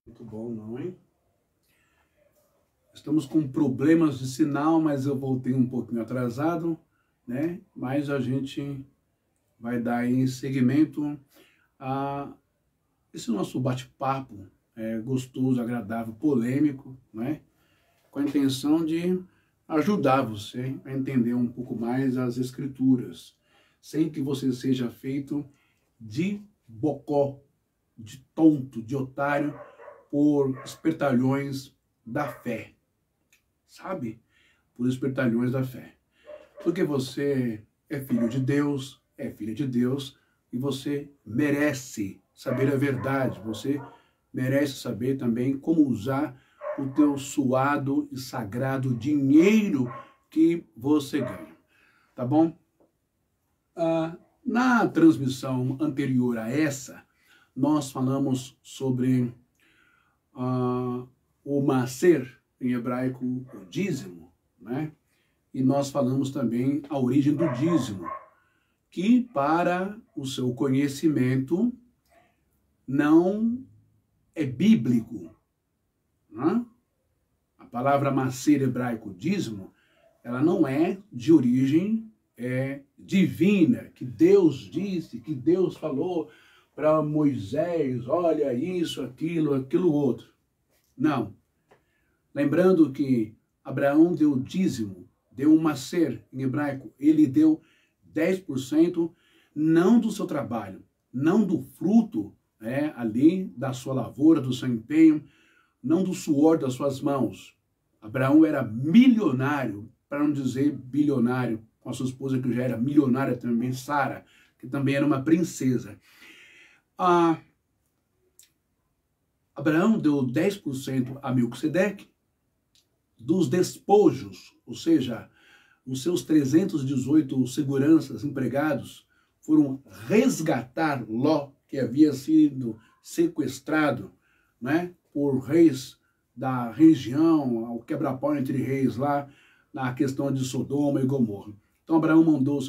Muito bom, não, hein? Estamos com problemas de sinal, mas eu voltei um pouquinho atrasado, né? Mas a gente vai dar aí seguimento a esse nosso bate-papo gostoso, agradável, polêmico, né? Com a intenção de ajudar você a entender um pouco mais as Escrituras, sem que você seja feito de bocó, de tonto, de otário, por espertalhões da fé, sabe? Por espertalhões da fé. Porque você é filho de Deus, é filha de Deus, e você merece saber a verdade, você merece saber também como usar o teu suado e sagrado dinheiro que você ganha, tá bom? Na transmissão anterior a essa, nós falamos sobre o maser, em hebraico, o dízimo, né? E nós falamos também a origem do dízimo, que para o seu conhecimento não é bíblico, né? A palavra maser hebraico, dízimo, ela não é de origem divina, que Deus disse, que Deus falou para Moisés, olha isso, aquilo outro. Não. Lembrando que Abraão deu dízimo, deu um maser em hebraico, ele deu 10%, não do seu trabalho, não do fruto ali da sua lavoura, do seu empenho, não do suor das suas mãos. Abraão era milionário, para não dizer bilionário, com a sua esposa que já era milionária também, Sara, que também era uma princesa. Abraão deu 10% a Melquisedeque dos despojos, ou seja, os seus 318 seguranças empregados foram resgatar Ló, que havia sido sequestrado, né, por reis da região, o quebra-pau entre reis lá, na questão de Sodoma e Gomorra. Então Abraão mandou os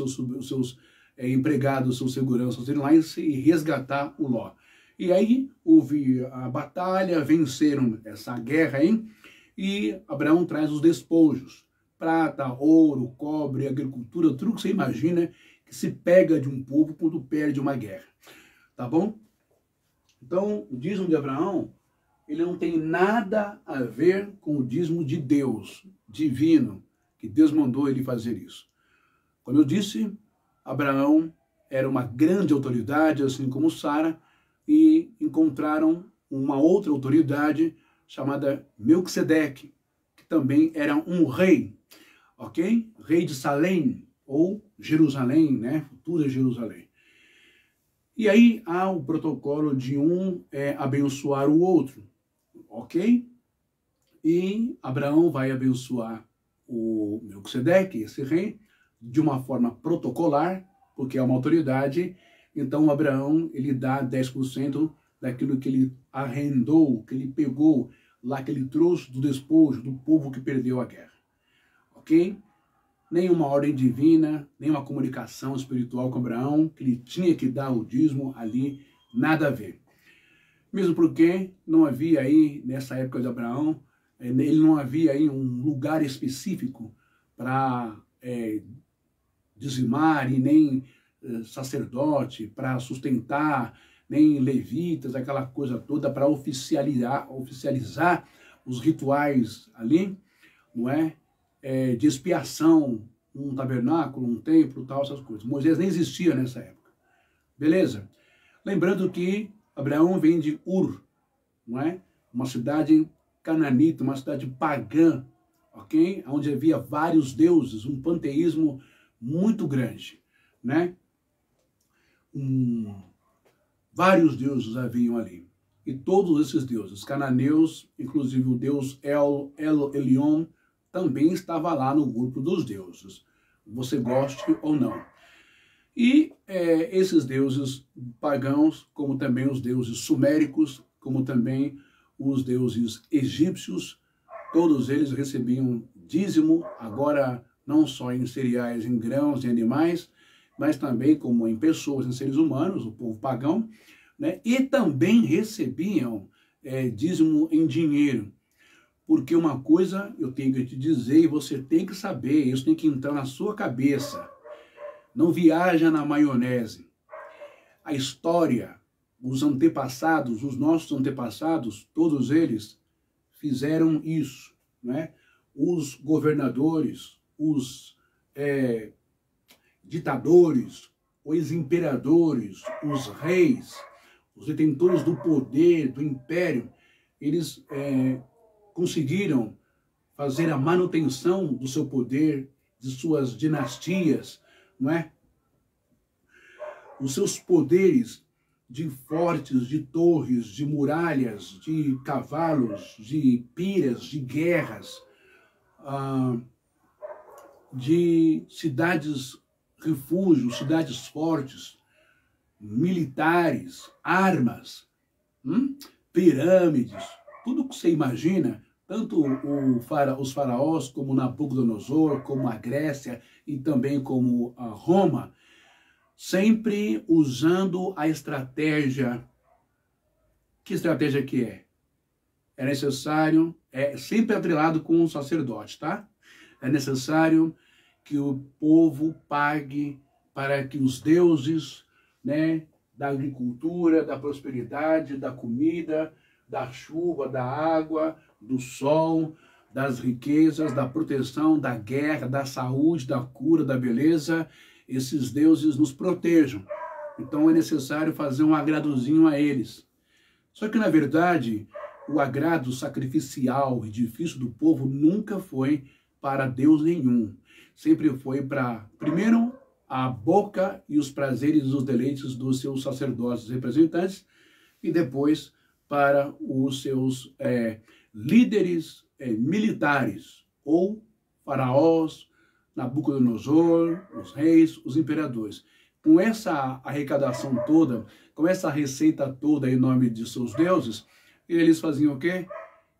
seus empregados, seus seguranças, irem lá e resgatar o Ló. E aí houve a batalha, venceram essa guerra aí, e Abraão traz os despojos, prata, ouro, cobre, agricultura, tudo que você imagina que se pega de um povo quando perde uma guerra, tá bom? Então, o dízimo de Abraão, ele não tem nada a ver com o dízimo de Deus, divino, que Deus mandou ele fazer isso. Como eu disse, Abraão era uma grande autoridade, assim como Sara, e encontraram uma outra autoridade chamada Melquisedeque, que também era um rei, ok? Rei de Salém, ou Jerusalém, né? Futura Jerusalém. E aí há o protocolo de um abençoar o outro, ok? E Abraão vai abençoar o Melquisedeque, esse rei, de uma forma protocolar, porque é uma autoridade. Então Abraão, ele dá 10% daquilo que ele arrendou, que ele pegou lá, que ele trouxe do despojo do povo que perdeu a guerra, ok? Nenhuma ordem divina, nenhuma comunicação espiritual com Abraão, que ele tinha que dar o dízimo ali, nada a ver. Mesmo porque não havia aí, nessa época de Abraão, ele não havia aí um lugar específico para dizimar, e nem sacerdote para sustentar, nem levitas, aquela coisa toda para oficializar os rituais ali, não é? De expiação, um tabernáculo, um templo, tal, essas coisas. Moisés nem existia nessa época. Beleza? Lembrando que Abraão vem de Ur, não é? Uma cidade cananita, uma cidade pagã, ok? Onde havia vários deuses, um panteísmo muito grande, né? Vários deuses haviam ali. E todos esses deuses, cananeus, inclusive o deus El Elyon, também estava lá no grupo dos deuses, você goste ou não. E esses deuses pagãos, como também os deuses suméricos, como também os deuses egípcios, todos eles recebiam dízimo, agora não só em cereais, em grãos, em animais, mas também como em pessoas, em seres humanos, o povo pagão, né? E também recebiam dízimo em dinheiro. Porque uma coisa eu tenho que te dizer e você tem que saber, isso tem que entrar na sua cabeça. Não viaja na maionese. A história, os antepassados, os nossos antepassados, todos eles fizeram isso, né? Os governadores, os ditadores, os imperadores, os reis, os detentores do poder, do império, eles conseguiram fazer a manutenção do seu poder, de suas dinastias, não é? Os seus poderes de fortes, de torres, de muralhas, de cavalos, de piras, de guerras, de cidades refúgios, cidades fortes, militares, armas, pirâmides, tudo que você imagina, tanto os faraós como Nabucodonosor, como a Grécia e também como a Roma, sempre usando a estratégia. Que estratégia que é? É necessário, sempre atrelado com o sacerdote, tá? É necessário que o povo pague para que os deuses, né, da agricultura, da prosperidade, da comida, da chuva, da água, do sol, das riquezas, da proteção, da guerra, da saúde, da cura, da beleza, esses deuses nos protejam. Então é necessário fazer um agradozinho a eles. Só que, na verdade, o agrado sacrificial e difícil do povo nunca foi para Deus nenhum. Sempre foi para, primeiro, a boca e os prazeres e os deleites dos seus sacerdotes representantes, e depois para os seus líderes militares, ou faraós, Nabucodonosor, os reis, os imperadores. Com essa arrecadação toda, com essa receita toda em nome de seus deuses, eles faziam o quê?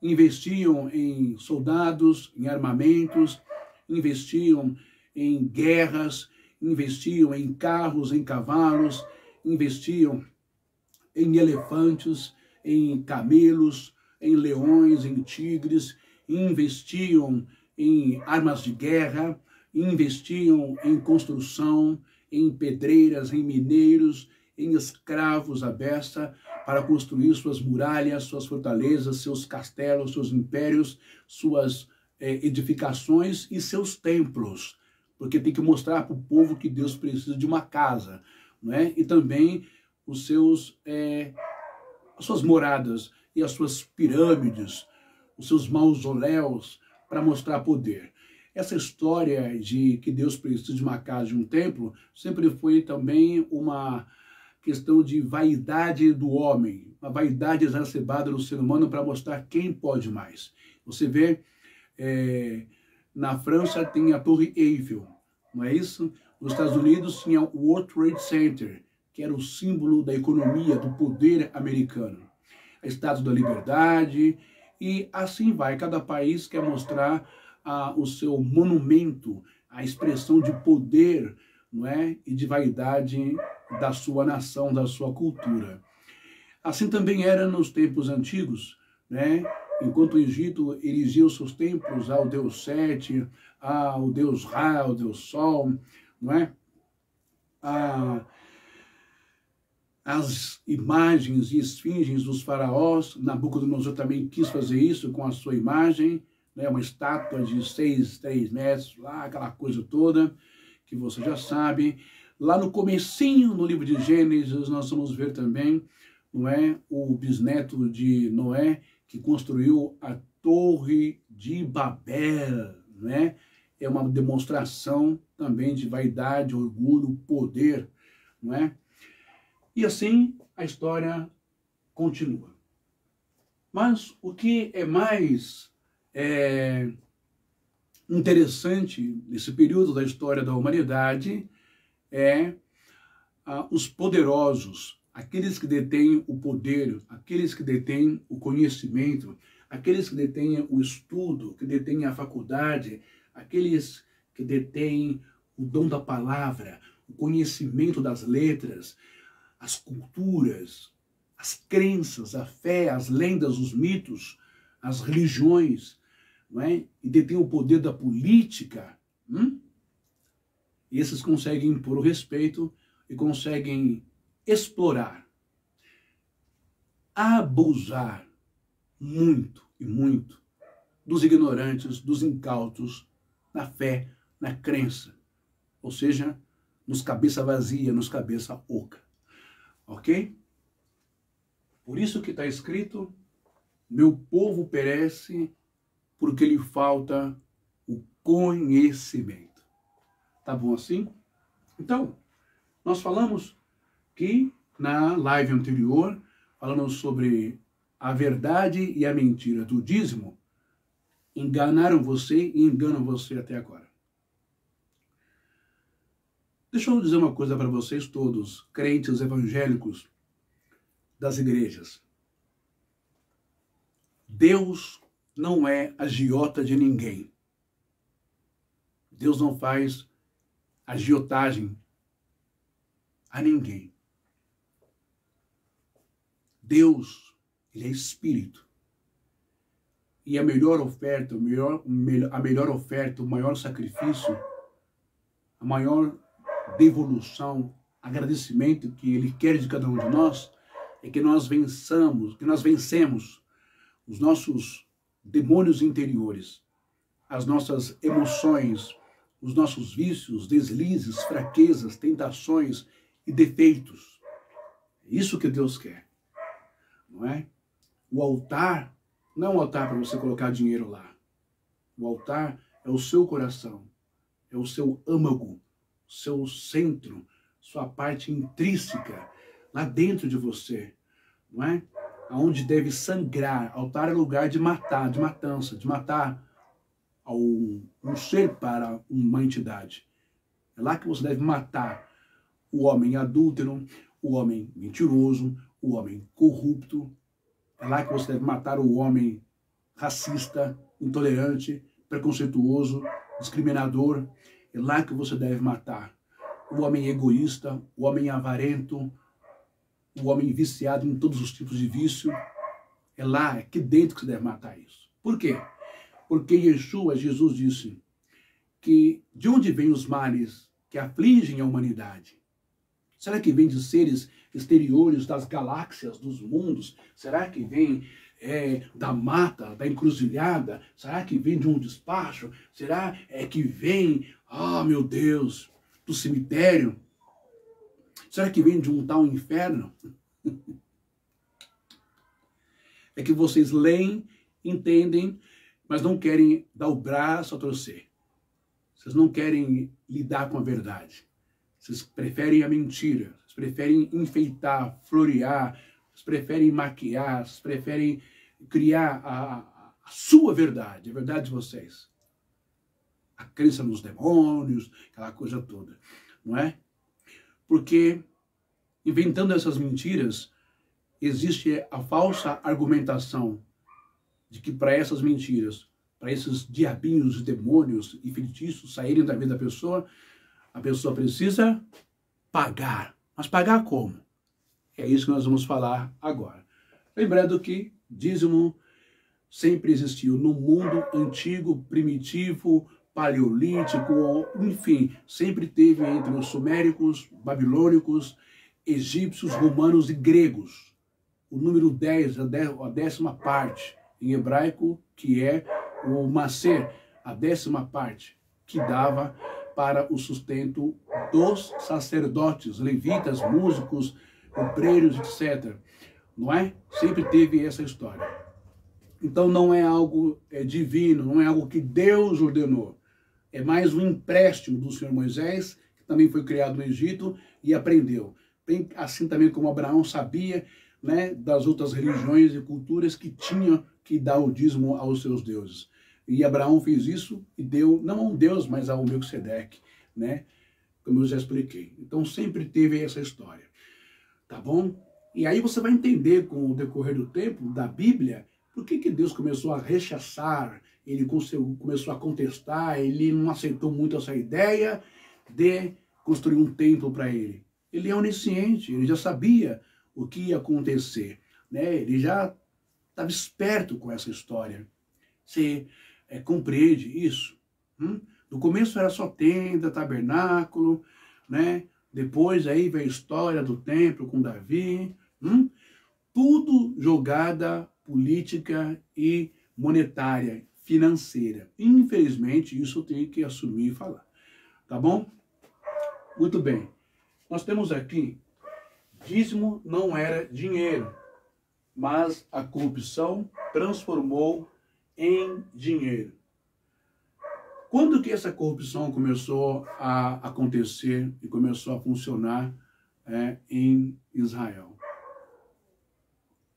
Investiam em soldados, em armamentos, investiam em guerras, investiam em carros, em cavalos, investiam em elefantes, em camelos, em leões, em tigres, investiam em armas de guerra, investiam em construção, em pedreiras, em mineiros, em escravos à beça, para construir suas muralhas, suas fortalezas, seus castelos, seus impérios, suas edificações e seus templos, porque tem que mostrar para o povo que Deus precisa de uma casa, não é? E também os seus, as suas moradas e as suas pirâmides, os seus mausoléus, para mostrar poder. Essa história de que Deus precisa de uma casa, de um templo, sempre foi também uma questão de vaidade do homem, uma vaidade exacerbada no ser humano para mostrar quem pode mais. Você vê, na França tem a Torre Eiffel, não é isso? Nos Estados Unidos tinha o World Trade Center, que era o símbolo da economia, do poder americano. A Estátua da Liberdade, e assim vai. Cada país quer mostrar o seu monumento, a expressão de poder, não é? E de vaidade da sua nação, da sua cultura. Assim também era nos tempos antigos, né? Enquanto o Egito erigia os seus templos ao Deus Sete, ao Deus Ra, ao Deus Sol, não é? As imagens e esfinges dos faraós, Nabucodonosor também quis fazer isso com a sua imagem, né? Uma estátua de 3 metros, lá, aquela coisa toda, que você já sabe. Lá no comecinho, no livro de Gênesis, nós vamos ver também, não é? O bisneto de Noé, que construiu a Torre de Babel, né? É uma demonstração também de vaidade, orgulho, poder, não é? E assim a história continua. Mas o que é mais interessante nesse período da história da humanidade é os poderosos, aqueles que detêm o poder, aqueles que detêm o conhecimento, aqueles que detêm o estudo, que detêm a faculdade, aqueles que detêm o dom da palavra, o conhecimento das letras, as culturas, as crenças, a fé, as lendas, os mitos, as religiões, não é? E detém o poder da política, esses conseguem impor o respeito e conseguem explorar, abusar muito e muito dos ignorantes, dos incautos, na fé, na crença. Ou seja, nos cabeça vazia, nos cabeça oca. Ok? Por isso que está escrito, meu povo perece porque lhe falta o conhecimento. Tá bom assim? Então, nós falamos que na live anterior, falamos sobre a verdade e a mentira do dízimo, enganaram você e enganam você até agora. Deixa eu dizer uma coisa para vocês todos, crentes evangélicos das igrejas. Deus não é agiota de ninguém. Deus não faz agiotagem a ninguém. Deus, ele é espírito. E a melhor oferta, a melhor oferta, o maior sacrifício, a maior devolução, agradecimento que ele quer de cada um de nós, é que nós vencemos os nossos demônios interiores, as nossas emoções, os nossos vícios, deslizes, fraquezas, tentações e defeitos. É isso que Deus quer, não é? O altar não é um altar para você colocar dinheiro lá. O altar é o seu coração, é o seu âmago, seu centro, sua parte intrínseca, lá dentro de você, não é? Aonde deve sangrar. Altar é lugar de matar, de matança, de matar um ser para uma entidade. É lá que você deve matar o homem adúltero, o homem mentiroso, o homem corrupto. É lá que você deve matar o homem racista, intolerante, preconceituoso, discriminador. É lá que você deve matar o homem egoísta, o homem avarento, o homem viciado em todos os tipos de vício. É lá, é aqui dentro que você deve matar isso. Por quê? Porque Jesus disse que de onde vêm os males que afligem a humanidade? Será que vem de seres exteriores, das galáxias, dos mundos? Será que vem da mata, da encruzilhada? Será que vem de um despacho? Será que vem, meu Deus, do cemitério? Será que vem de um tal inferno? É que vocês leem, entendem, mas não querem dar o braço a torcer. Vocês não querem lidar com a verdade. Vocês preferem a mentira, vocês preferem enfeitar, florear, vocês preferem maquiar, vocês preferem criar a sua verdade, a verdade de vocês. A crença nos demônios, aquela coisa toda, não é? Porque, inventando essas mentiras, existe a falsa argumentação de que para essas mentiras, para esses diabinhos, demônios e feitiços saírem da vida da pessoa, a pessoa precisa pagar. Mas pagar como? É isso que nós vamos falar agora. Lembrando que dízimo sempre existiu no mundo antigo, primitivo, paleolítico, enfim, sempre teve entre os suméricos, babilônicos, egípcios, romanos e gregos. O número 10, a 10ª parte, em hebraico, que é o maser, a 10ª parte, que dava para o sustento dos sacerdotes, levitas, músicos, obreiros, etc. Não é? Sempre teve essa história. Então não é algo divino, não é algo que Deus ordenou. É mais um empréstimo do Senhor Moisés, que também foi criado no Egito e aprendeu. Assim também como Abraão sabia, né, das outras religiões e culturas que tinham que dar o dízimo aos seus deuses. E Abraão fez isso e deu, não a um Deus, mas ao Melquisedeque, né? Como eu já expliquei. Então sempre teve essa história, tá bom? E aí você vai entender com o decorrer do tempo, da Bíblia, por que Deus começou a rechaçar, ele começou a contestar, ele não aceitou muito essa ideia de construir um templo para ele. Ele é onisciente, ele já sabia o que ia acontecer, né? Ele já estava esperto com essa história. Você compreende isso? No começo era só tenda, tabernáculo, né? Depois aí veio a história do templo com Davi, tudo jogada política e monetária, financeira. Infelizmente, isso eu tenho que assumir e falar. Tá bom? Muito bem. Nós temos aqui, dízimo não era dinheiro, mas a corrupção transformou em dinheiro. Quando que essa corrupção começou a acontecer e começou a funcionar em Israel?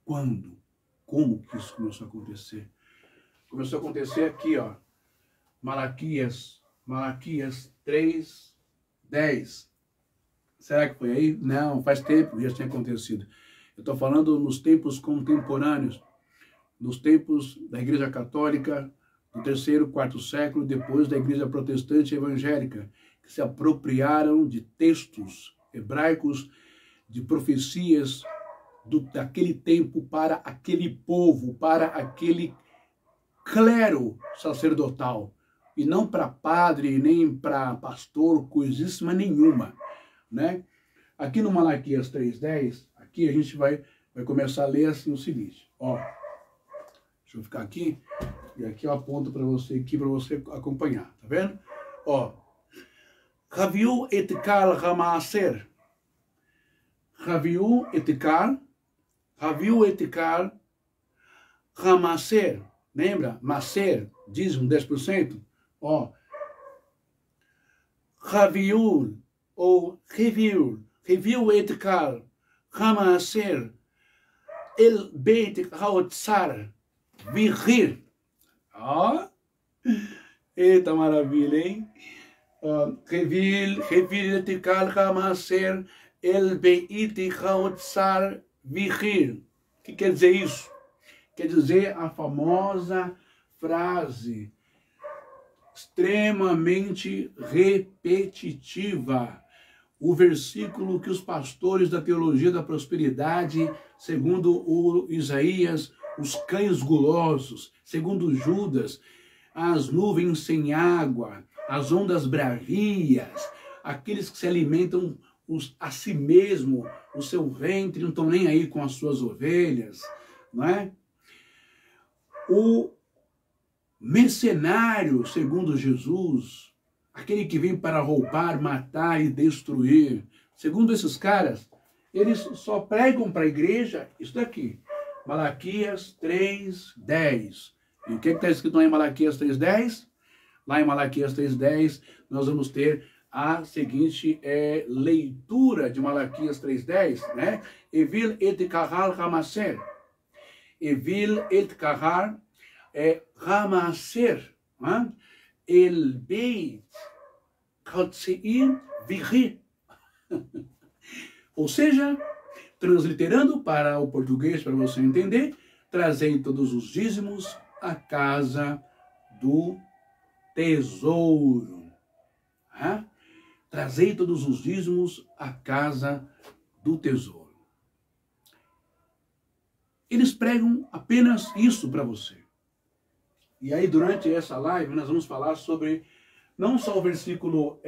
Quando? Como que isso começou a acontecer? Começou a acontecer aqui, ó, Malaquias 3:10. Será que foi aí? Não, faz tempo que isso tinha acontecido. Eu estou falando nos tempos contemporâneos, nos tempos da Igreja Católica, do 3º, 4º século, depois da Igreja Protestante Evangélica, que se apropriaram de textos hebraicos, de profecias daquele tempo para aquele povo, para aquele clero sacerdotal, e não para padre, nem para pastor, coisíssima nenhuma, né? Aqui no Malaquias 3:10, aqui a gente vai começar a ler assim o seguinte, ó, deixa eu ficar aqui, e aqui eu aponto para você aqui, para você acompanhar, tá vendo? Ó, Haviu etkal hamaaser, Haviu etkal hamaaser, lembra? Maser, dízimo 10%, ó, Haviu, ou Reviu etkal hamaaser, el beit haotzar, vihir. Ó, eita maravilha, hein? Revil etikal hamaser el beit haotzar vihir. O que quer dizer isso? Quer dizer a famosa frase extremamente repetitiva, o versículo que os pastores da teologia da prosperidade, segundo o Isaías, os cães gulosos, segundo Judas, as nuvens sem água, as ondas bravias, aqueles que se alimentam a si mesmo, o seu ventre, não estão nem aí com as suas ovelhas, não é? O mercenário, segundo Jesus, aquele que vem para roubar, matar e destruir, segundo esses caras, eles só pregam para a igreja isso daqui, Malaquias 3:10. E o que está escrito lá em Malaquias 3:10? Lá em Malaquias 3:10, nós vamos ter a seguinte leitura de Malaquias 3:10, né? Evil et kahar hamaser. Evil et kahar hamaser. El beit kotseir vihir. Ou seja, transliterando para o português, para você entender, trazei todos os dízimos à casa do tesouro. Trazei todos os dízimos à casa do tesouro. Eles pregam apenas isso para você. E aí, durante essa live, nós vamos falar sobre não só o versículo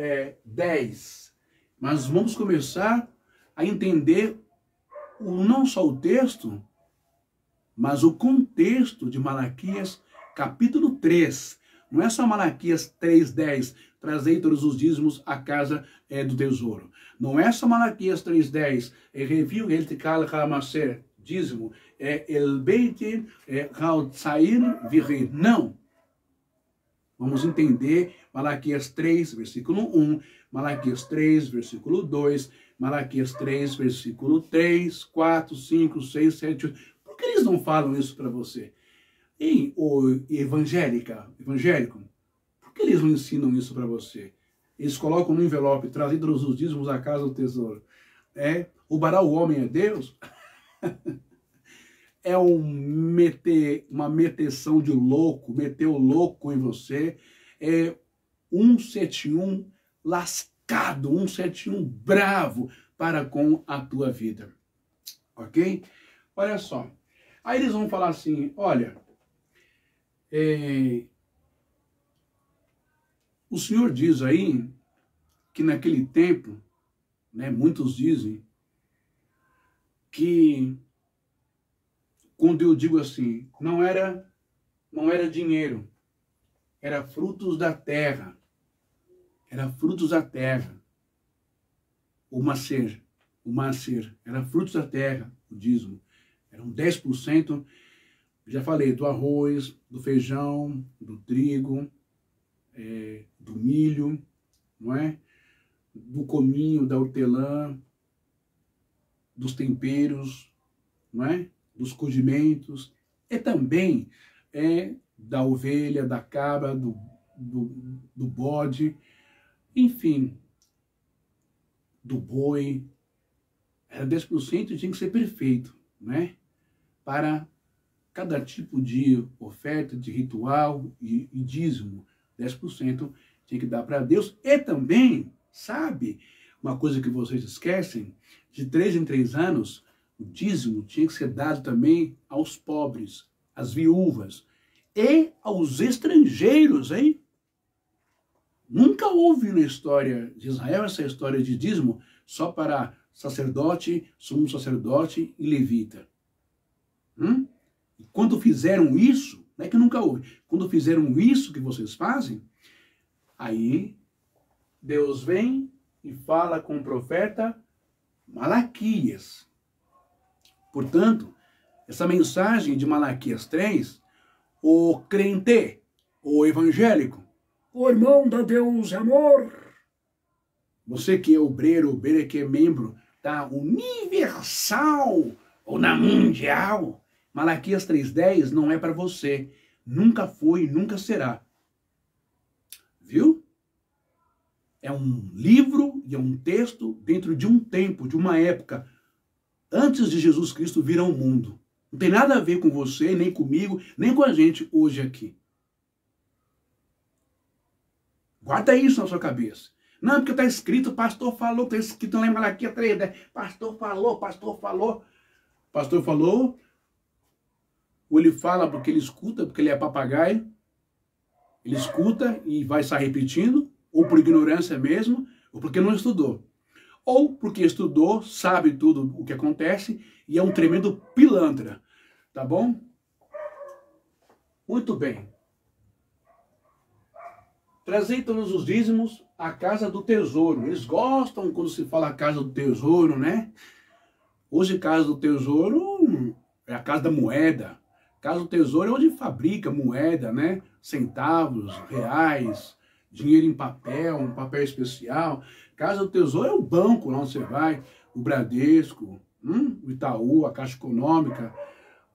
10, mas vamos começar a entender não só o texto, mas o contexto de Malaquias capítulo 3. Não é só Malaquias 3:10, trazei todos os dízimos à casa do tesouro. Não é só Malaquias 3:10, reviu el tikal hamaser, dízimo, el beit haotzair vihir. Não. Vamos entender Malaquias 3, versículo 1, Malaquias 3, versículo 2, Malaquias 3, versículo 3, 4, 5, 6, 7, 8. Por que eles não falam isso para você? E o evangélico, por que eles não ensinam isso para você? Eles colocam no envelope, trazem todos os dízimos à casa do tesouro. Roubará o homem a Deus? É uma meteção de louco, meter o louco em você. É 171 lascado, 171 bravo para com a tua vida. ok? Olha só. Aí eles vão falar assim, olha, o Senhor diz aí que naquele tempo, né, muitos dizem que quando eu digo assim, não era dinheiro, era frutos da terra. Era frutos da terra. O macer, era frutos da terra, o dízimo. Eram 10%, já falei, do arroz, do feijão, do trigo, do milho, não é? Do cominho, da hortelã, dos temperos, não é? Dos condimentos, e também da ovelha, da cabra, do bode, enfim, do boi. Era 10% e tinha que ser perfeito, né? Para cada tipo de oferta, de ritual e dízimo, 10% tinha que dar para Deus. E também, sabe, uma coisa que vocês esquecem, de 3 em 3 anos, o dízimo tinha que ser dado também aos pobres, às viúvas e aos estrangeiros, hein? Nunca houve na história de Israel essa história de dízimo só para sacerdote, sumo sacerdote e levita. E quando fizeram isso, não é que nunca houve, quando fizeram isso que vocês fazem, aí Deus vem e fala com o profeta Malaquias. Portanto, essa mensagem de Malaquias 3, o crente, o evangélico, o irmão da Deus é amor, você que é obreiro que é membro da Universal ou na Mundial, Malaquias 3,10 não é para você. Nunca foi e nunca será. Viu? É um livro e é um texto dentro de um tempo, de uma época, antes de Jesus Cristo vir ao mundo. Não tem nada a ver com você, nem comigo, nem com a gente hoje aqui. Guarda isso na sua cabeça. Não, porque está escrito, o pastor falou, está escrito lá em Malaquias 3,10. Pastor falou, pastor falou. Pastor falou, ou ele fala porque ele escuta, porque ele é papagaio. Ele escuta e vai estar repetindo, ou por ignorância mesmo, ou porque não estudou. Ou porque estudou, sabe tudo o que acontece e é um tremendo pilantra. Tá bom? Muito bem. Trazei todos os dízimos à casa do tesouro. Eles gostam quando se fala a casa do tesouro, né? Hoje, casa do tesouro é a casa da moeda. Casa do tesouro é onde fabrica moeda, né? Centavos, reais, dinheiro em papel, um papel especial. Casa do tesouro é o banco lá onde você vai, o Bradesco, o Itaú, a Caixa Econômica,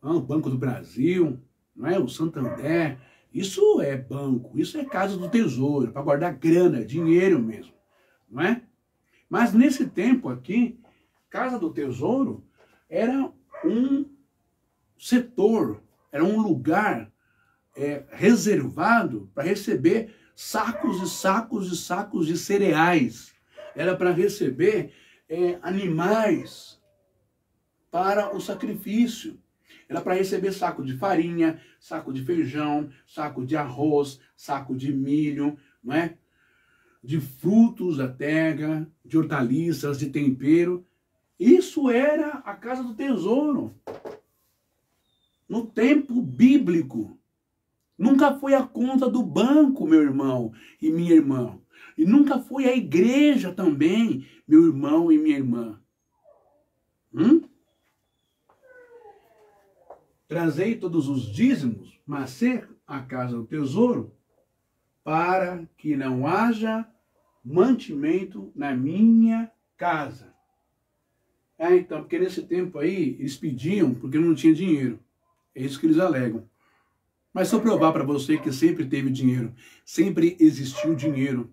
o Banco do Brasil, não é? O Santander. Isso é banco, isso é casa do tesouro, para guardar grana, dinheiro mesmo, não é? Mas nesse tempo aqui, casa do tesouro era um setor, era um lugar reservado para receber sacos e sacos e sacos de cereais. Era para receber animais para o sacrifício. Era para receber saco de farinha, saco de feijão, saco de arroz, saco de milho, não é? De frutos da terra, de hortaliças, de tempero. Isso era a casa do tesouro. No tempo bíblico. Nunca foi a conta do banco, meu irmão e minha irmã. E nunca foi a igreja também, meu irmão e minha irmã. Trazei todos os dízimos, macer a casa do tesouro, para que não haja mantimento na minha casa. Então, porque nesse tempo aí, eles pediam porque não tinha dinheiro. É isso que eles alegam. Mas se eu provar para você que sempre teve dinheiro, sempre existiu dinheiro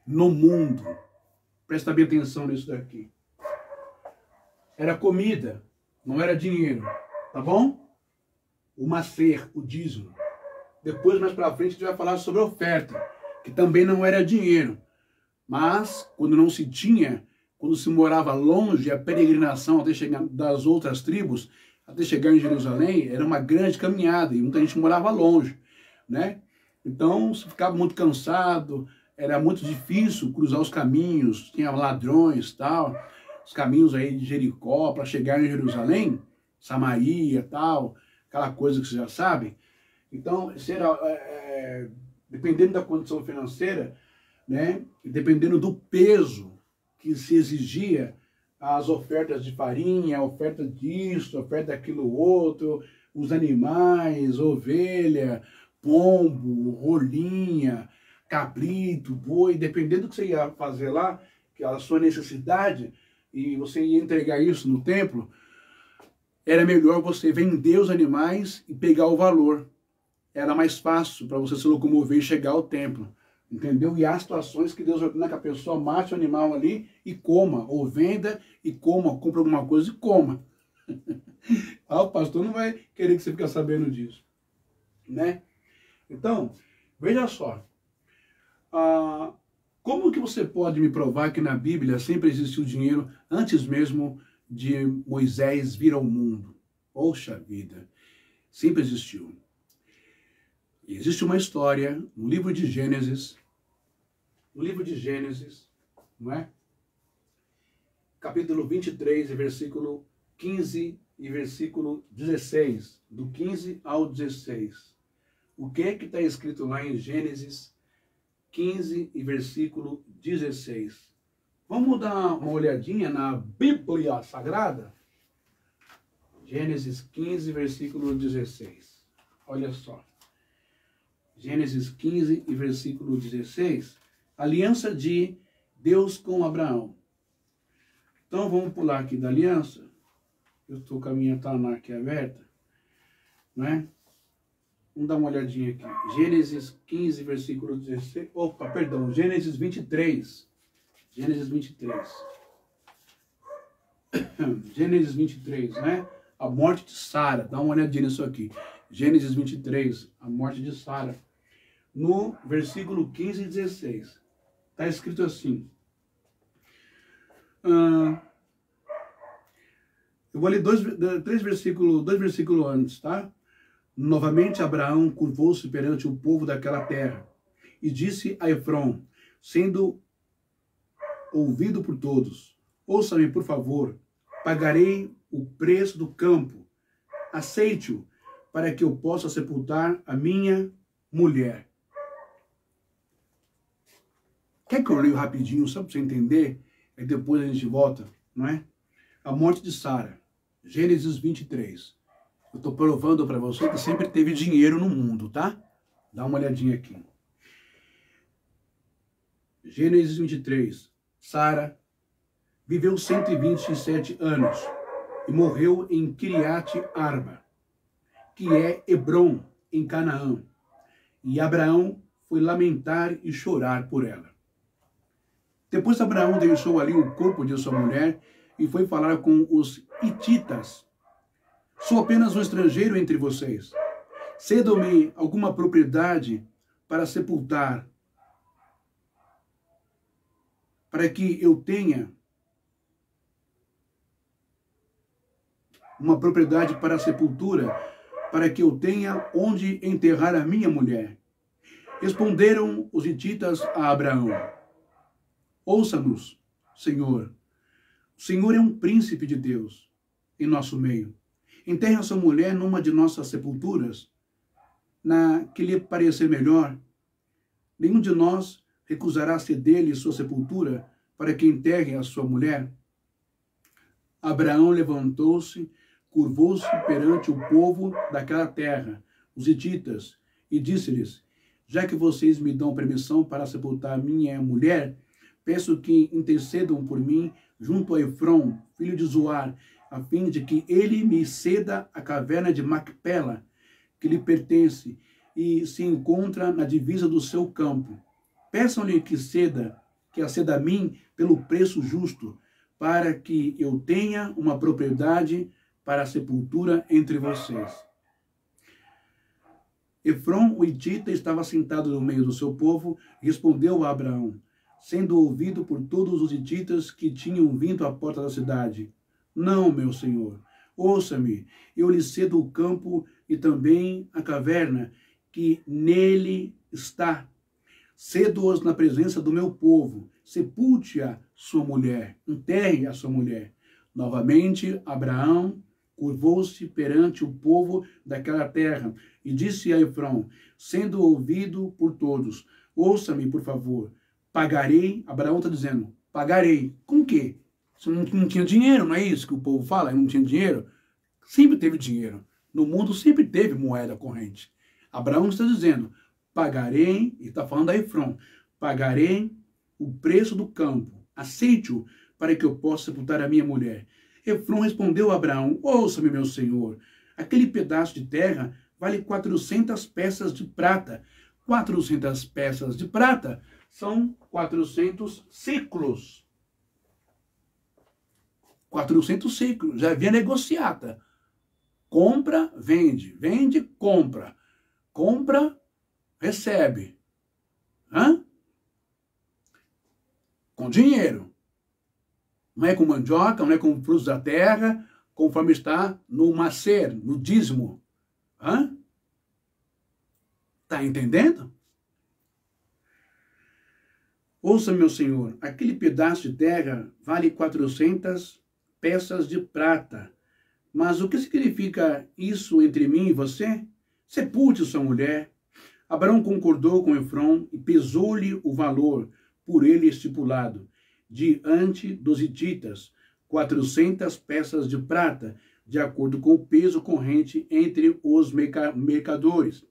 no mundo, presta bem atenção nisso daqui. Era comida, não era dinheiro, tá bom? O macer, o dízimo. Depois, mais para frente, a gente vai falar sobre a oferta, que também não era dinheiro. Mas, quando não se tinha quando se morava longe, a peregrinação até chegar das outras tribos, até chegar em Jerusalém, era uma grande caminhada e muita gente morava longe, né? Então, se ficava muito cansado, era muito difícil cruzar os caminhos, tinha ladrões, tal, os caminhos aí de Jericó para chegar em Jerusalém, Samaria, tal, aquela coisa que você já sabe. Então, isso era, dependendo da condição financeira, né, dependendo do peso que se exigia, as ofertas de farinha, a oferta disso, a oferta daquilo outro, os animais, ovelha, pombo, rolinha, cabrito, boi, dependendo do que você ia fazer lá, que a sua necessidade, e você ia entregar isso no templo, era melhor você vender os animais e pegar o valor. Era mais fácil para você se locomover e chegar ao templo. Entendeu? E há situações que Deus ordena que a pessoa mate o animal ali e coma, ou venda e coma, compra alguma coisa e coma. O pastor não vai querer que você fique sabendo disso, né? Então, veja só, como que você pode me provar que na Bíblia sempre existiu dinheiro antes mesmo de Moisés vir ao mundo? Poxa vida, sempre existiu. Existe uma história no livro de Gênesis, não é? Capítulo 23, versículo 15 e versículo 16, do 15 ao 16. O que é que está escrito lá em Gênesis 15 e versículo 16? Vamos dar uma olhadinha na Bíblia Sagrada? Gênesis 15, versículo 16. Olha só. Gênesis 15 e versículo 16, aliança de Deus com Abraão. Então vamos pular aqui da aliança. Eu estou com a minha Taná aqui aberta, né? Vamos dar uma olhadinha aqui. Gênesis 15, versículo 16. Opa, perdão, Gênesis 23. Gênesis 23. Gênesis 23, né? A morte de Sara. Dá uma olhadinha nisso aqui. Gênesis 23, a morte de Sara. No versículo 15 e 16, está escrito assim. Eu vou ler dois versículos antes, tá? Novamente Abraão curvou-se perante o povo daquela terra e disse a Efrom, sendo ouvido por todos: ouça-me, por favor, pagarei o preço do campo, aceite-o, para que eu possa sepultar a minha mulher. Quer que eu leio rapidinho, só para você entender? Aí depois a gente volta, não é? A morte de Sara, Gênesis 23. Eu estou provando para você que sempre teve dinheiro no mundo, tá? Dá uma olhadinha aqui. Gênesis 23. Sara viveu 127 anos e morreu em Kiriat Arba, que é Hebrom, em Canaã. E Abraão foi lamentar e chorar por ela. Depois Abraão deixou ali o corpo de sua mulher e foi falar com os hititas. Sou apenas um estrangeiro entre vocês. Cedam-me alguma propriedade para sepultar, para que eu tenha uma propriedade para a sepultura, para que eu tenha onde enterrar a minha mulher. Responderam os hititas a Abraão: ouça-nos, Senhor. O Senhor é um príncipe de Deus em nosso meio. Enterre a sua mulher numa de nossas sepulturas, na que lhe parecer melhor. Nenhum de nós recusará ceder-lhe sua sepultura para que enterre a sua mulher. Abraão levantou-se, curvou-se perante o povo daquela terra, os hititas, e disse-lhes: já que vocês me dão permissão para sepultar minha mulher, peço que intercedam por mim junto a Efrom, filho de Zoar, a fim de que ele me ceda a caverna de Macpela, que lhe pertence e se encontra na divisa do seu campo. Peçam-lhe que a ceda a mim pelo preço justo, para que eu tenha uma propriedade para a sepultura entre vocês. Efrom, o hitita, estava sentado no meio do seu povo e respondeu a Abraão: sendo ouvido por todos os hititas que tinham vindo à porta da cidade. Não, meu senhor, ouça-me, eu lhe cedo o campo e também a caverna que nele está. Cedo-os na presença do meu povo, sepulte a sua mulher, enterre a sua mulher. Novamente, Abraão curvou-se perante o povo daquela terra e disse a Efrom, sendo ouvido por todos, ouça-me, por favor, pagarei, Abraão está dizendo, pagarei, com o quê? Você não tinha dinheiro, não é isso que o povo fala? Não tinha dinheiro? Sempre teve dinheiro. No mundo sempre teve moeda corrente. Abraão está dizendo, pagarei, e está falando a Efrom, pagarei o preço do campo, aceite-o para que eu possa sepultar a minha mulher. Efrom respondeu a Abraão, ouça-me, meu senhor, aquele pedaço de terra vale 400 peças de prata. 400 peças de prata são 400 ciclos. 400 ciclos, já havia negociata. Compra, vende, vende, compra. Compra, recebe. Hã? Com dinheiro. Não é com mandioca, não é com frutos da terra, conforme está no macer, no dízimo. Hã? Está entendendo? Ouça, meu senhor, aquele pedaço de terra vale 400 peças de prata. Mas o que significa isso entre mim e você? Sepulte sua mulher. Abraão concordou com Efrom e pesou-lhe o valor por ele estipulado, diante dos hititas, 400 peças de prata, de acordo com o peso corrente entre os mercadores.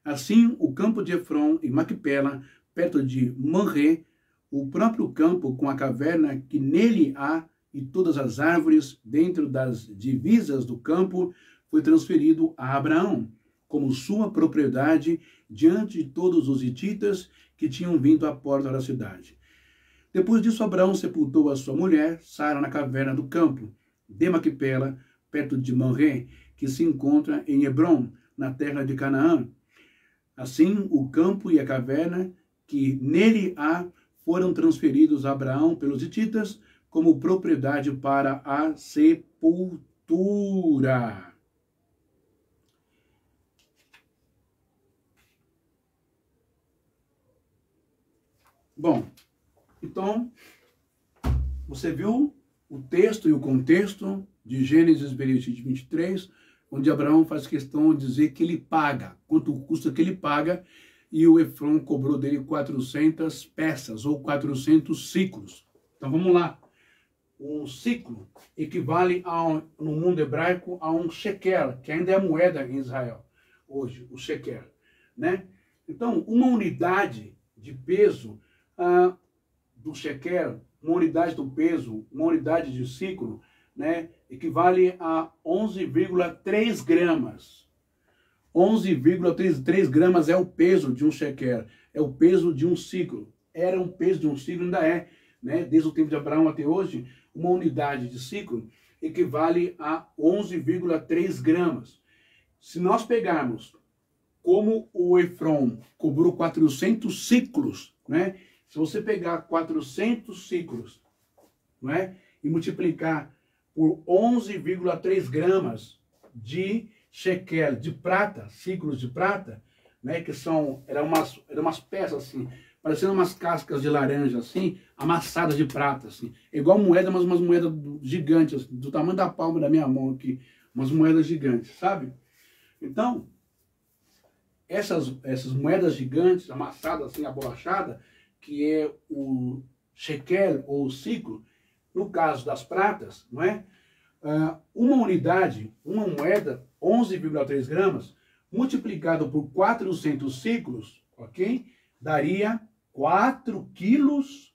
Assim, o campo de Efrom em Macpela, perto de Mamré, o próprio campo com a caverna que nele há e todas as árvores dentro das divisas do campo, foi transferido a Abraão, como sua propriedade diante de todos os hititas que tinham vindo à porta da cidade. Depois disso, Abraão sepultou a sua mulher, Sara, na caverna do campo de Macpela, perto de Mamré, que se encontra em Hebrom, na terra de Canaã. Assim, o campo e a caverna que nele há foram transferidos a Abraão pelos hititas como propriedade para a sepultura. Bom, então, você viu o texto e o contexto de Gênesis 23, onde Abraão faz questão de dizer que ele paga, quanto custa que ele paga, e o Efrom cobrou dele 400 peças, ou 400 ciclos. Então, vamos lá. Um ciclo equivale, no mundo hebraico, a um shekel, que ainda é a moeda em Israel, hoje, o shekel, né? Então, uma unidade de peso do shekel, uma unidade do peso, uma unidade de ciclo, né, equivale a 11,3 gramas. 11,3 gramas é o peso de um shekel, é o peso de um ciclo. Era um peso de um ciclo, ainda é, né, desde o tempo de Abraão até hoje, uma unidade de ciclo equivale a 11,3 gramas. Se nós pegarmos como o Efrom cobrou 400 ciclos, né? Se você pegar 400 ciclos, não é? E multiplicar por 11,3 gramas de shekel, de prata, ciclos de prata, né? Que eram umas peças assim, parecendo umas cascas de laranja assim, amassadas de prata assim. É igual moeda, mas umas moedas gigantes, assim, do tamanho da palma da minha mão aqui, umas moedas gigantes, sabe? Então, essas moedas gigantes, amassadas assim, abolachada, que é o shekel ou o ciclo, no caso das pratas, não é? Uma unidade, uma moeda, 11,3 gramas, multiplicado por 400 ciclos, ok? Daria 4,5 quilos,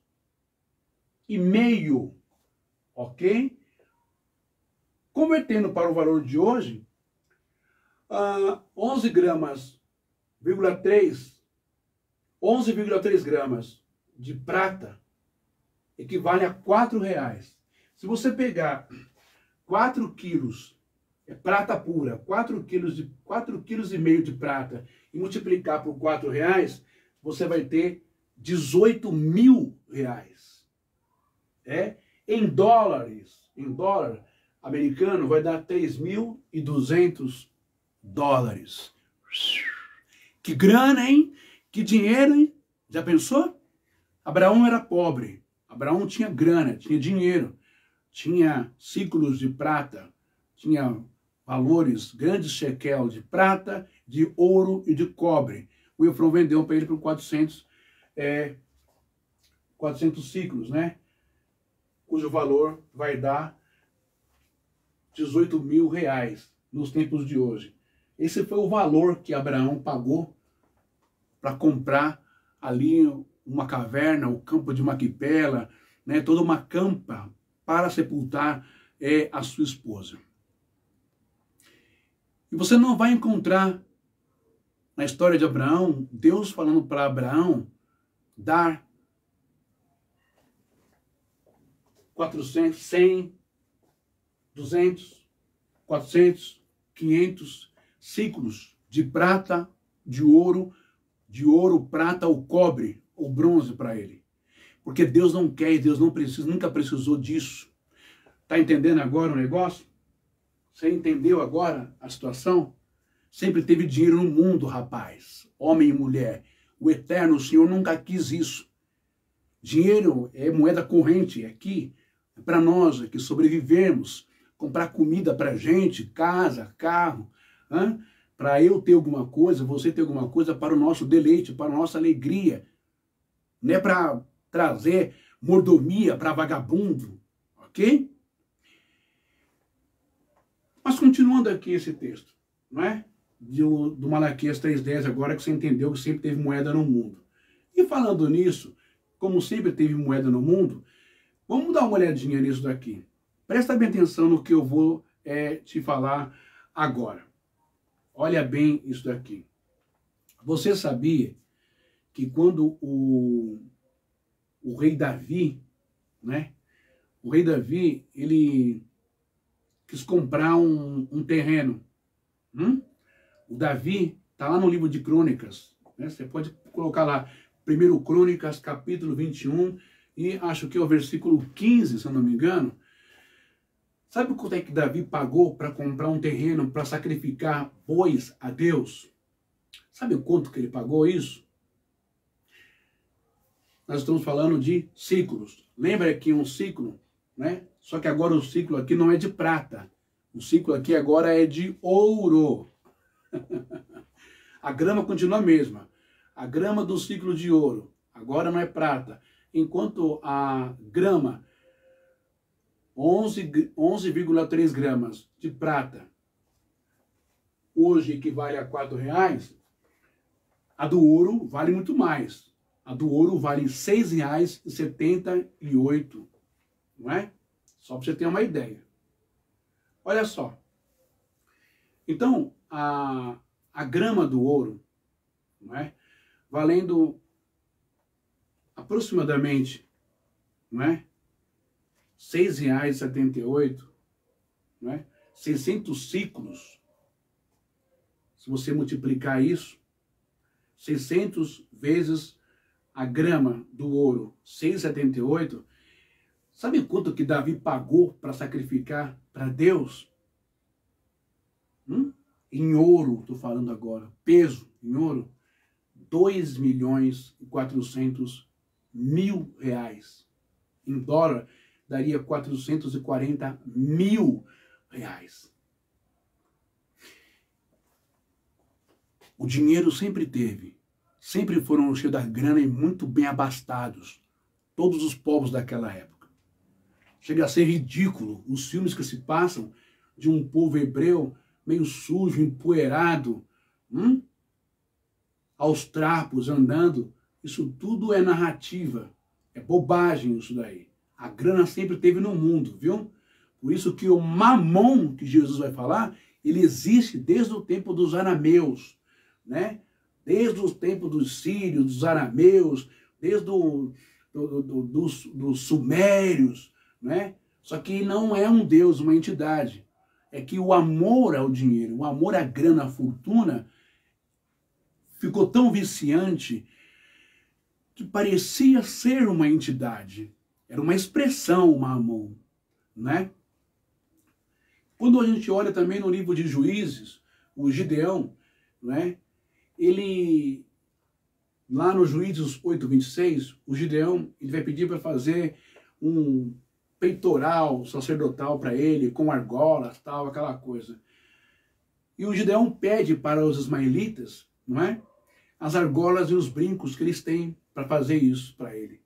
ok? Convertendo para o valor de hoje, 11,3 gramas de prata equivale a R$4. Se você pegar 4 quilos, prata pura, 4,5 quilos de prata e multiplicar por R$4, você vai ter R$18.000. Em dólares, em dólar americano, vai dar $3.200. Que grana, hein? Que dinheiro, hein? Já pensou? Abraão era pobre. Abraão tinha grana, tinha dinheiro. Tinha ciclos de prata. Tinha valores, grandes shekel de prata, de ouro e de cobre. O Efron vendeu para ele por 400 ciclos, né? Cujo valor vai dar R$18.000 nos tempos de hoje. Esse foi o valor que Abraão pagou para comprar ali uma caverna, o campo de Maquipela, né? Toda uma campa para sepultar a sua esposa. E você não vai encontrar na história de Abraão, Deus falando para Abraão dar 400, 100, 200, 400, 500 ciclos de prata, de ouro, prata ou cobre ou bronze para ele. Porque Deus não quer e Deus não precisa, nunca precisou disso. Tá entendendo agora o negócio? Você entendeu agora a situação? Sempre teve dinheiro no mundo, rapaz. Homem e mulher. O eterno Senhor nunca quis isso. Dinheiro é moeda corrente aqui. É para nós que sobrevivemos. Comprar comida para gente, casa, carro. Para eu ter alguma coisa, você ter alguma coisa para o nosso deleite, para a nossa alegria. Não é para trazer mordomia para vagabundo. Ok? Mas continuando aqui esse texto, não é? Do Malaquias 3,10 agora que você entendeu que sempre teve moeda no mundo. E falando nisso, como sempre teve moeda no mundo, vamos dar uma olhadinha nisso daqui. Presta bem atenção no que eu vou te falar agora. Olha bem isso daqui. Você sabia que quando o rei Davi, né? O rei Davi, ele quis comprar um terreno. O Davi está lá no livro de Crônicas. Né? Você pode colocar lá, 1 Crônicas, capítulo 21, e acho que é o versículo 15, se eu não me engano. Sabe quanto é que Davi pagou para comprar um terreno para sacrificar bois a Deus? Sabe o quanto que ele pagou isso? Nós estamos falando de ciclos. Lembra que um ciclo, né? Só que agora o ciclo aqui não é de prata. O ciclo aqui agora é de ouro. A grama continua a mesma. A grama do ciclo de ouro agora não é prata. Enquanto a grama, 11,3 gramas de prata, hoje equivale a R$4, a do ouro vale muito mais. A do ouro vale R$ 6,78, não é? Só para você ter uma ideia. Olha só. Então, a grama do ouro, não é? Valendo aproximadamente, não é? R$ 6,78, não é? 600 ciclos. Se você multiplicar isso, 600 vezes a grama do ouro, 6,78, sabe quanto que Davi pagou para sacrificar para Deus? Em ouro, estou falando agora, peso em ouro, R$2.400.000. Em dólar, daria R$440 mil. O dinheiro sempre teve, sempre foram cheios da grana e muito bem abastados, todos os povos daquela época. Chega a ser ridículo os filmes que se passam de um povo hebreu meio sujo, empoeirado, aos trapos, andando. Isso tudo é narrativa, é bobagem isso daí. A grana sempre teve no mundo, viu? Por isso que o mamon, que Jesus vai falar, ele existe desde o tempo dos arameus, né? Desde o tempo dos sírios, dos arameus, desde dos sumérios, né? Só que não é um Deus, uma entidade. É que o amor ao dinheiro, o amor à grana, à fortuna, ficou tão viciante que parecia ser uma entidade. Era uma expressão, Mamon, né? Quando a gente olha também no livro de Juízes, o Gideão, né? Ele, lá no Juízes 8:26, o Gideão ele vai pedir para fazer um peitoral sacerdotal para ele, com argolas, tal, aquela coisa. E o Gideão pede para os ismaelitas, não é? As argolas e os brincos que eles têm para fazer isso para ele.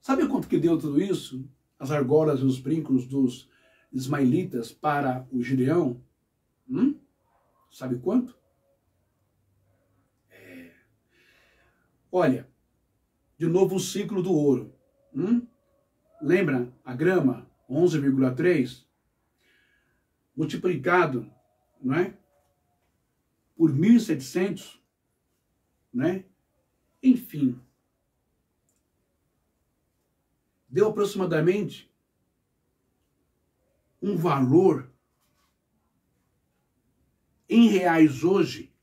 Sabe quanto que deu tudo isso? As argolas e os brincos dos ismaelitas para o Gideão? Sabe quanto? Olha, de novo o ciclo do ouro. Lembra a grama? 11,3? Multiplicado, não é? Por 1.700, né? Enfim. Deu aproximadamente um valor em reais hoje,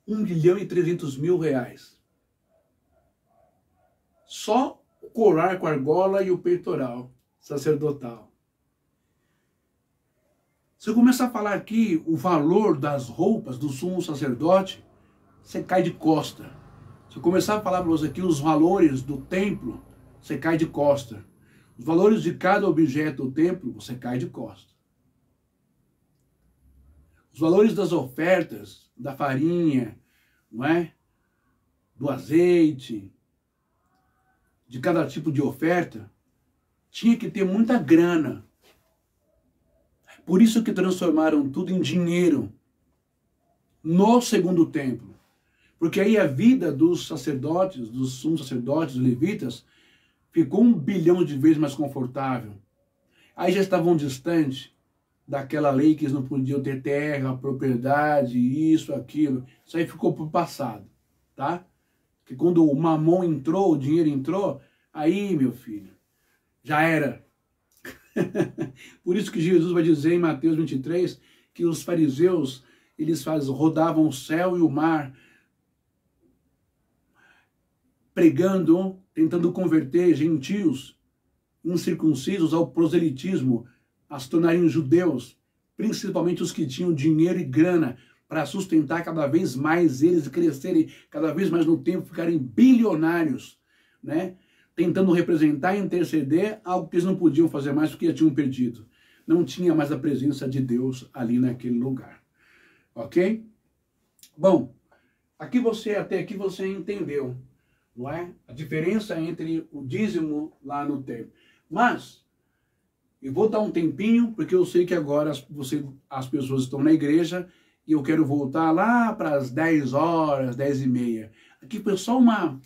R$1.300.000. Só o colar com a argola e o peitoral sacerdotal. Se eu começar a falar aqui o valor das roupas do sumo sacerdote, você cai de costa. Se eu começar a falar para você aqui os valores do templo, você cai de costa. Os valores de cada objeto do templo, você cai de costa. Os valores das ofertas, da farinha, não é? Do azeite, de cada tipo de oferta, tinha que ter muita grana. Por isso que transformaram tudo em dinheiro no segundo templo. Porque aí a vida dos sacerdotes, dos sumos sacerdotes, dos levitas, ficou 1 bilhão de vezes mais confortável. Aí já estavam distantes daquela lei que eles não podiam ter terra, propriedade, isso, aquilo. Isso aí ficou pro passado, tá? Que quando o mamon entrou, o dinheiro entrou, aí, meu filho, já era. Por isso que Jesus vai dizer em Mateus 23 que os fariseus, eles rodavam o céu e o mar, pregando, tentando converter gentios incircuncisos ao proselitismo, a se tornarem judeus, principalmente os que tinham dinheiro e grana para sustentar cada vez mais eles e crescerem cada vez mais no tempo, ficarem bilionários, né? Tentando representar e interceder algo que eles não podiam fazer mais porque já tinham perdido. Não tinha mais a presença de Deus ali naquele lugar. Ok? Bom, até aqui você entendeu, não é? A diferença entre o dízimo lá no templo. Mas eu vou dar um tempinho, porque eu sei que agora as pessoas estão na igreja e eu quero voltar lá para as 10 horas, 10h30. Aqui foi só uma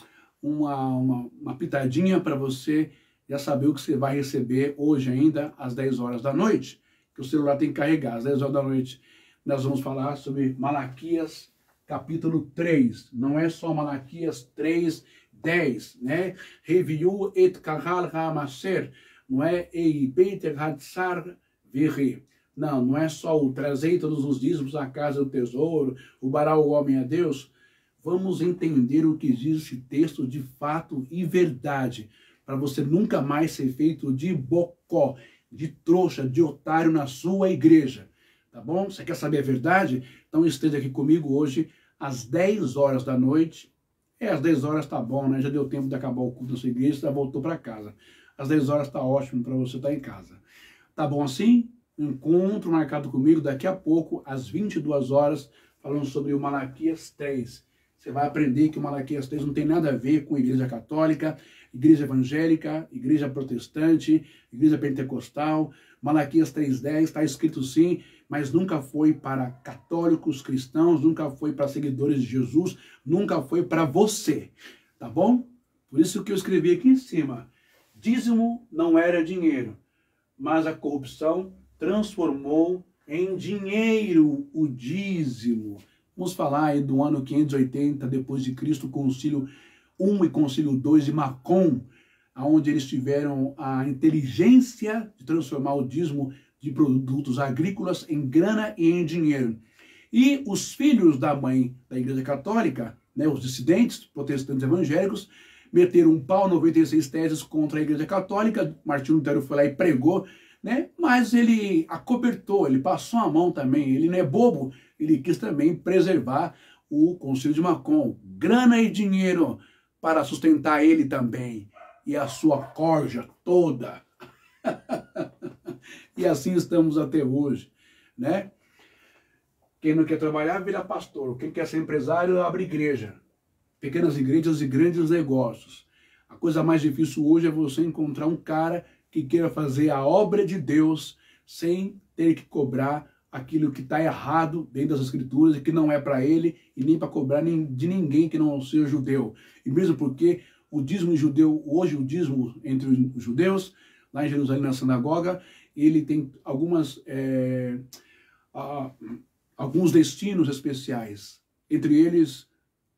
pitadinha para você já saber o que você vai receber hoje ainda às 10 horas da noite, que o celular tem que carregar. Às 10 horas da noite nós vamos falar sobre Malaquias capítulo 3. Não é só Malaquias 3:10, né? Reviu et kahal ha'maser, não é? Ei Peter Hatzar Virri. Não é só o trazer todos os dízimos à casa do tesouro, o barar o homem a Deus. Vamos entender o que diz esse texto de fato e verdade, para você nunca mais ser feito de bocó, de trouxa, de otário na sua igreja. Tá bom? Você quer saber a verdade? Então esteja aqui comigo hoje às 10 horas da noite. Às 10 horas tá bom, né? Já deu tempo de acabar o culto da sua igreja, você já voltou para casa. Às 10 horas tá ótimo para você estar em casa. Tá bom assim? Encontro marcado comigo daqui a pouco, às 22 horas, falando sobre o Malaquias 3. Você vai aprender que o Malaquias 3 não tem nada a ver com igreja católica, igreja evangélica, igreja protestante, igreja pentecostal. Malaquias 3:10 está escrito sim, mas nunca foi para católicos, cristãos, nunca foi para seguidores de Jesus, nunca foi para você, tá bom? Por isso que eu escrevi aqui em cima, dízimo não era dinheiro, mas a corrupção transformou em dinheiro o dízimo. Vamos falar aí do ano 580 depois de Cristo, Concílio 1 e Concílio 2 de Macon, onde eles tiveram a inteligência de transformar o dízimo de produtos agrícolas em grana e em dinheiro. E os filhos da mãe da Igreja Católica né, os dissidentes, protestantes evangélicos, meteram um pau, 96 teses contra a Igreja Católica. Martinho Lutero foi lá e pregou, né? Mas ele acobertou, ele passou a mão também, ele não é bobo, ele quis também preservar o Concílio de Macon, grana e dinheiro para sustentar ele também, e a sua corja toda. E assim estamos até hoje, né? Quem não quer trabalhar, vira pastor. Quem quer ser empresário, abre igreja. Pequenas igrejas e grandes negócios. A coisa mais difícil hoje é você encontrar um cara que queira fazer a obra de Deus sem ter que cobrar aquilo que está errado dentro das Escrituras e que não é para ele e nem para cobrar de ninguém que não seja judeu. E mesmo porque o dízimo judeu, hoje o dízimo entre os judeus, lá em Jerusalém, na sinagoga, ele tem alguns destinos especiais. Entre eles,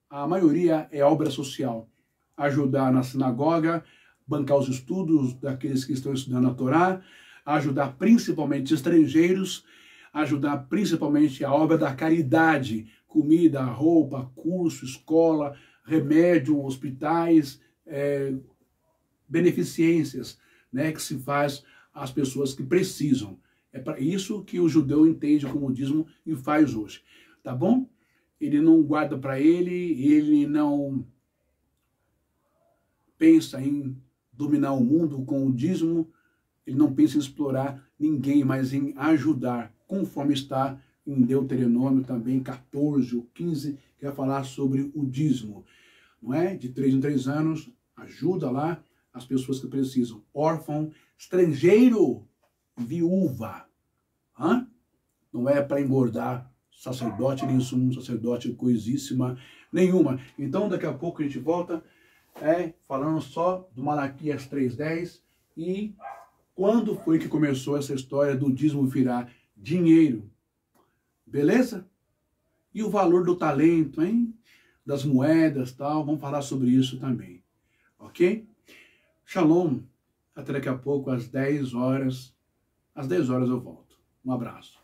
a maioria é obra social. Ajudar na sinagoga, bancar os estudos daqueles que estão estudando a Torá, ajudar principalmente estrangeiros, ajudar principalmente a obra da caridade, comida, roupa, curso, escola, remédio, hospitais, beneficências, né, que se faz às pessoas que precisam. É para isso que o judeu entende como dízimo e faz hoje, tá bom? Ele não guarda para ele não pensa em dominar o mundo com o dízimo, ele não pensa em explorar ninguém, mas em ajudar, conforme está em Deuteronômio também 14 ou 15, que vai falar sobre o dízimo, não é? De 3 em 3 anos, ajuda lá as pessoas que precisam, órfão, estrangeiro, viúva, não é para engordar sacerdote, nem sumo sacerdote, coisíssima nenhuma. Então daqui a pouco a gente volta falando só do Malaquias 3:10 e quando foi que começou essa história do dízimo virar dinheiro, beleza? E o valor do talento, hein? Das moedas, tal, vamos falar sobre isso também, ok? Shalom, até daqui a pouco às 10 horas. Às 10 horas eu volto. Um abraço.